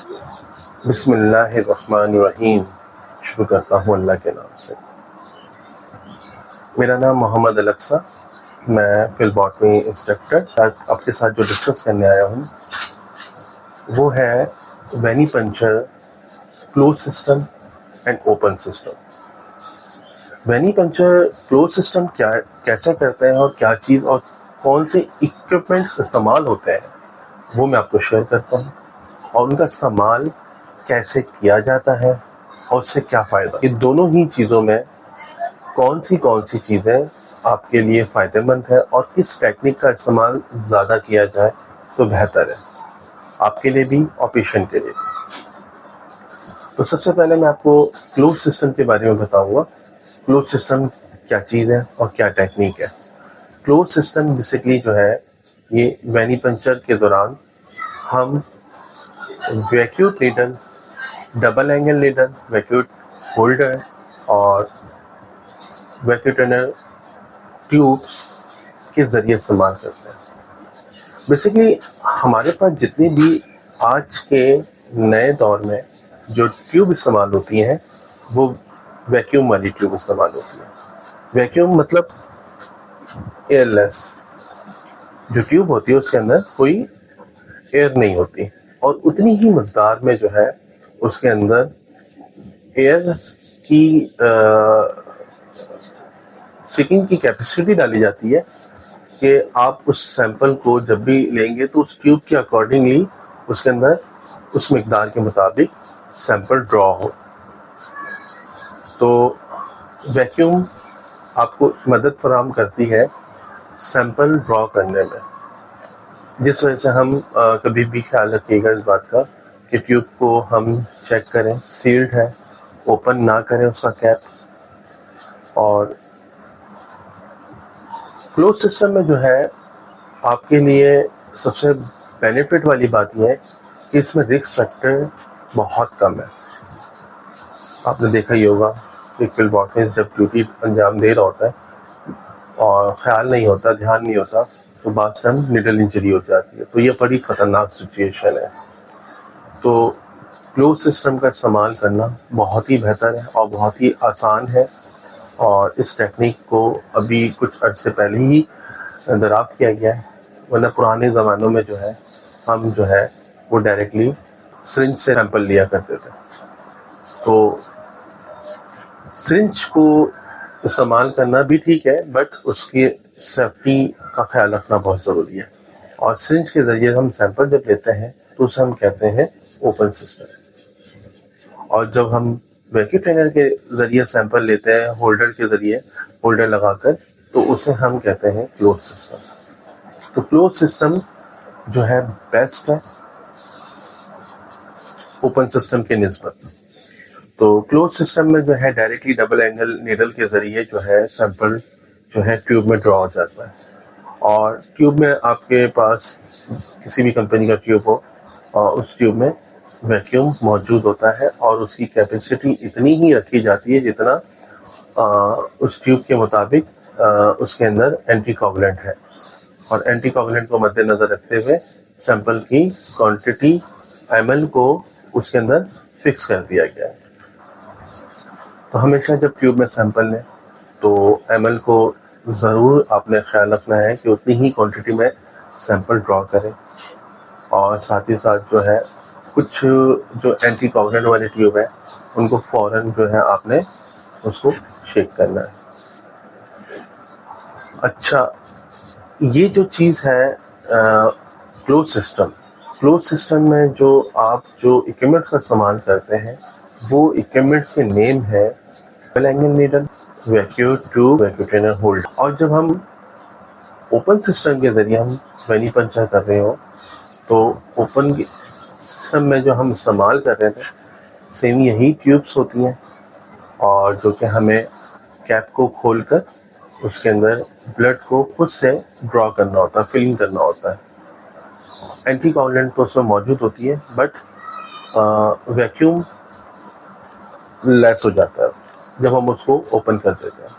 بسم اللہ الرحمن الرحیم. شروع کرتا ہوں اللہ کے نام سے. میرا نام محمد الاقصیٰ. میں فل باٹنی انسٹرکٹر. آج آپ کے ساتھ جو ڈسکس کرنے آیا ہوں وہ ہے وینی پنچر closed system and open system. وینی پنچر کلوز سسٹم کیسے کرتے ہیں اور کیا چیز اور کون سے اکوپمنٹس استعمال ہوتے ہیں وہ میں آپ کو شیئر کرتا ہوں، اور ان کا استعمال کیسے کیا جاتا ہے اور اس سے کیا فائدہ. یہ دونوں ہی چیزوں میں کون سی چیزیں آپ کے لیے فائدہ مند ہے اور کس ٹیکنیک کا استعمال زیادہ کیا جائے تو بہتر ہے آپ کے لیے بھی اور پیشنٹ کے لیے بھی. تو سب سے پہلے میں آپ کو کلوز سسٹم کے بارے میں بتاؤں گا. کلوز سسٹم کیا چیز ہے اور کیا ٹیکنیک ہے. کلوز سسٹم بیسکلی جو ہے یہ وینی پنچر کے دوران ہم vacuum needle, double angle needle, vacuum holder اور ویکیوٹنر ٹیوبس کے ذریعے استعمال کرتے ہیں. بیسکلی ہمارے پاس جتنی بھی آج کے نئے دور میں جو ٹیوب استعمال ہوتی ہیں وہ ویکیوم والی ٹیوب استعمال ہوتی ہیں. ویکیوم مطلب ایئر لیس. جو ٹیوب ہوتی ہے اس کے اندر کوئی ایئر نہیں ہوتی، اور اتنی ہی مقدار میں جو ہے اس کے اندر ایئر کی سیکنگ کی کیپیسٹی ڈالی جاتی ہے کہ آپ اس سیمپل کو جب بھی لیں گے تو اس ٹیوب کے اکارڈنگلی اس کے اندر اس مقدار کے مطابق سیمپل ڈرا ہو. تو ویکیوم آپ کو مدد فراہم کرتی ہے سیمپل ڈرا کرنے میں، جس وجہ سے ہم کبھی بھی خیال رکھیے گا اس بات کا کہ ٹیوب کو ہم چیک کریں سیلڈ ہے، اوپن نہ کریں اس کا کیپ. اور کلوز سسٹم میں جو ہے آپ کے لیے سب سے بینیفٹ والی بات یہ ہے کہ اس میں رسک فیکٹر بہت کم ہے. آپ نے دیکھا ہی ہوگا کہ فل باٹنسٹ جب ڈیوٹی انجام دے رہا ہوتا ہے اور خیال نہیں ہوتا، دھیان نہیں ہوتا، تو بعض ٹائم نیڈل انجری ہو جاتی ہے. تو یہ بڑی خطرناک سچویشن ہے. تو کلوز سسٹم کا استعمال کرنا بہت ہی بہتر ہے اور بہت ہی آسان ہے، اور اس ٹیکنیک کو ابھی کچھ عرصے پہلے ہی دریافت کیا گیا ہے. ورنہ پرانے زمانوں میں جو ہے ہم جو ہے وہ ڈائریکٹلی سرنج سے سیمپل لیا کرتے تھے. تو سرنج کو استعمال کرنا بھی ٹھیک ہے، بٹ اس کی سیفٹی کا خیال رکھنا بہت ضروری ہے. اور سرنج کے ذریعے ہم سیمپل جب لیتے ہیں تو اسے ہم کہتے ہیں اوپن سسٹم، اور جب ہم ویکیوم ٹرینر کے ذریعے سیمپل لیتے ہیں ہولڈر کے ذریعے، ہولڈر لگا کر، تو اسے ہم کہتے ہیں کلوز سسٹم. تو کلوز سسٹم جو ہے بیسٹ ہے اوپن سسٹم کے نسبت. تو کلوز سسٹم میں جو ہے ڈائریکٹلی ڈبل اینگل نیڈل کے ذریعے جو ہے سیمپل جو ہے ٹیوب میں ڈرا ہو جاتا ہے. اور ٹیوب میں آپ کے پاس کسی بھی کمپنی کا ٹیوب ہو اور اس ٹیوب میں ویکیوم موجود ہوتا ہے، اور اس کی کیپیسٹی اتنی ہی رکھی جاتی ہے جتنا اس ٹیوب کے مطابق اس کے اندر اینٹی کوگولنٹ ہے. اور اینٹی کوگولنٹ کو مد نظر رکھتے ہوئے سیمپل کی کوانٹٹی ایم ایل کو اس کے اندر فکس کر دیا گیا ہے. تو ہمیشہ جب ٹیوب میں سیمپل لیں تو ایم ایل کو ضرور آپ نے خیال رکھنا ہے کہ اتنی ہی کوانٹٹی میں سیمپل ڈرا کریں. اور ساتھ ہی ساتھ جو ہے کچھ جو اینٹی کوگولنٹ والے ٹیوب ہیں ان کو فوراً جو ہے آپ نے اس کو شیک کرنا ہے. اچھا، یہ جو چیز ہے کلوز سسٹم میں جو آپ جو اکوپمنٹس کا استعمال کرتے ہیں وہ اکوپمنٹس کے نیم ہے double angle needle, vacuum tube, vacuum trainer holder. اور جب ہم اوپن سسٹم کے ذریعے ہم وینی پنچر کر رہے ہو تو اوپن سسٹم میں جو ہم استعمال کر رہے تھے سیم یہی ٹیوبس ہوتی ہیں، اور جو کہ ہمیں کیپ کو کھول کر اس کے اندر بلڈ کو خود سے ڈرا کرنا ہوتا ہے، فلنگ کرنا ہوتا ہے. اینٹی کوگولنٹ تو اس میں موجود ہوتی ہے، بٹ ویکیوم لیس ہو جاتا ہے جب ہم اس کو اوپن کر دیتے ہیں.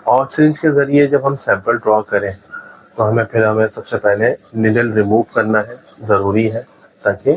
اور سرنج کے ذریعے جب ہم سیمپل ڈرا کریں تو ہمیں سب سے پہلے نیڈل ریموو کرنا ہے، ضروری ہے، تاکہ